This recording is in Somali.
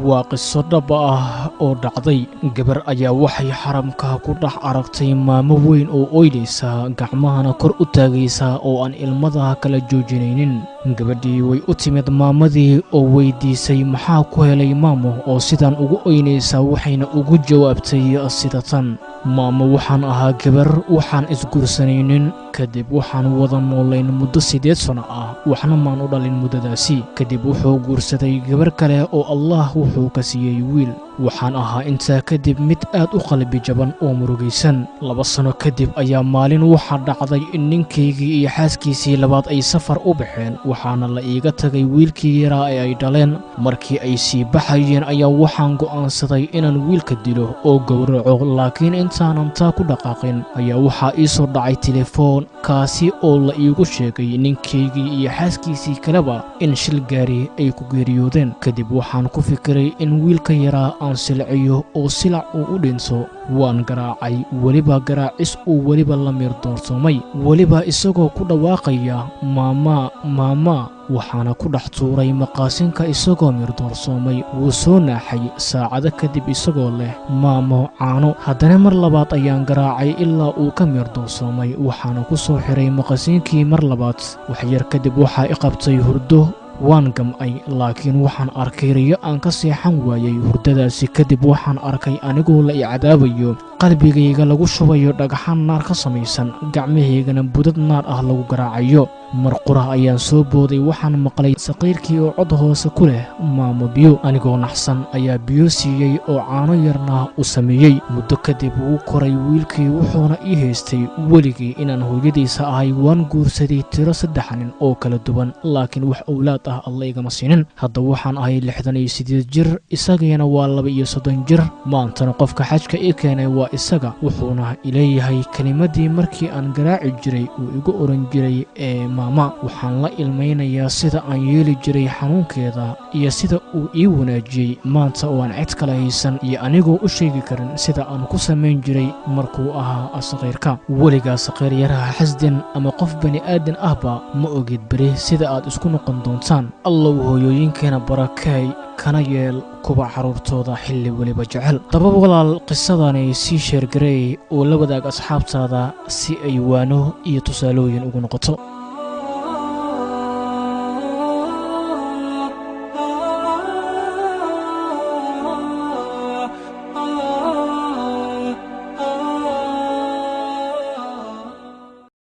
waa qiso dhab ah oo dhacday. Gabar ayaa waxay xaramka ku dhex aragtay maamo weyn oo ooynaysa, gacmahana kor u taagaysa oo aan ilmada kala joojinaynin. Gabadhii way u timid maamadii oo weydiisay maxaa ku helay maamo oo sidaan ugu ooynaysa, waxayna ugu jawaabtay sida tan: maamo, waxaan ahaa gabar, waxaan isguursanaynin, kadib waxaan wada noolayn muddo 8 sano ah, waxna maan u dhalin muddadaasi. Kadib wuxuu guursaday gabar kale oo Allah wuxuu ka siiyey wiil. Waxaan ahaa intaa kadib mid aad u qalbi jaban oo murugaysan. 2 sano kadib ayaa maalin waxaa dhacday in ninkaygii iyo xaaskiisii labaad ay safar u baxeen, waxaana la iiga tagay wiilkii yaraa ee ay dhaleen. Markii ay sii baxayeen ayaa waxaan go'aansaday inaan wiilka dilo oo gowraco, laakiin intaanan taa ku dhaqaaqin ayaa waxaa ii soo dhacay telefoon, kaasi oo la iigu sheegay ninkaygii iyo xaaskiisii kaleba in shil gaari ay ku geeriyoodeen. Kadib waxaan ku fikiray in wiilka yaraa aan silciyo oo silac uu u dhinto. Waan garaacay, weliba garaacis uu weliba la miirdoorsoomay, weliba isagoo ku dhawaaqaya maama maama. waxaana ku dhex tuuray maqaasinka isagoo miirdoorsoomay. wuu soo naaxay saacado kadib isagoo leh maamo caano. haddana mar labaad ayaan garaacay ilaa uu ka miirdoorsoomay, waxaana ku soo xiray maqaasinkii mar labaad. wax yar kadib waxaa i qabtay hurdo. waan gam'ay, laakiin waxaan arkay riyo aan ka seexan waayay. hurdadaasi kadib waxaan arkay anigoo la i cadaabayo, qalbigayga lagu shubayo dhagaxaan naar ka samaysan, gacmahaygana budad naar ah lagu garaacayo. mar qura ayaan soo booday, waxaan maqlay saqiirkii oo cod hoose ku leh maamo biyo. anigoo naxsan ayaa biyo siiyey oo caano yarna u sameeyey. muddo kadib wuu koray wiilkii, wuxuuna ii haystay weligii inaan hooyadiisa ahay. waan guursaday tiro 3 nin oo kala duwan, laakiin wax owlaad ah alla igama siinin. hadda waxaan ahay 68 jir, isagiina waa 32 jir. maantana qofka xajka ii keenay waa isaga, wuxuuna ileeyahay kelimadii markii aan garaaci jiray uu igu oran jiray maama. waxaan la ilmaynayaa sida aan yeeli jiray xanuunkeeda iyo sida uu ii wanaajiyey maanta oo aan cid kale haysan, iyo anigoo u sheegi karin sida aan ku samayn jiray markuu ahaa saqiirka. weligaa saqiir yaraha xasdin ama qof bani aadan ahba ma ogid beri sida aad isku noqon doontaan. allow hooyooyinkeena barakeey, kana yeel kuwa carruurtooda xilli weliba jecel. daba walaal, qisadani sii sheergareey oo la wadaag asxaabtaada si ay waano iyo tusaalooyin ugu noqoto.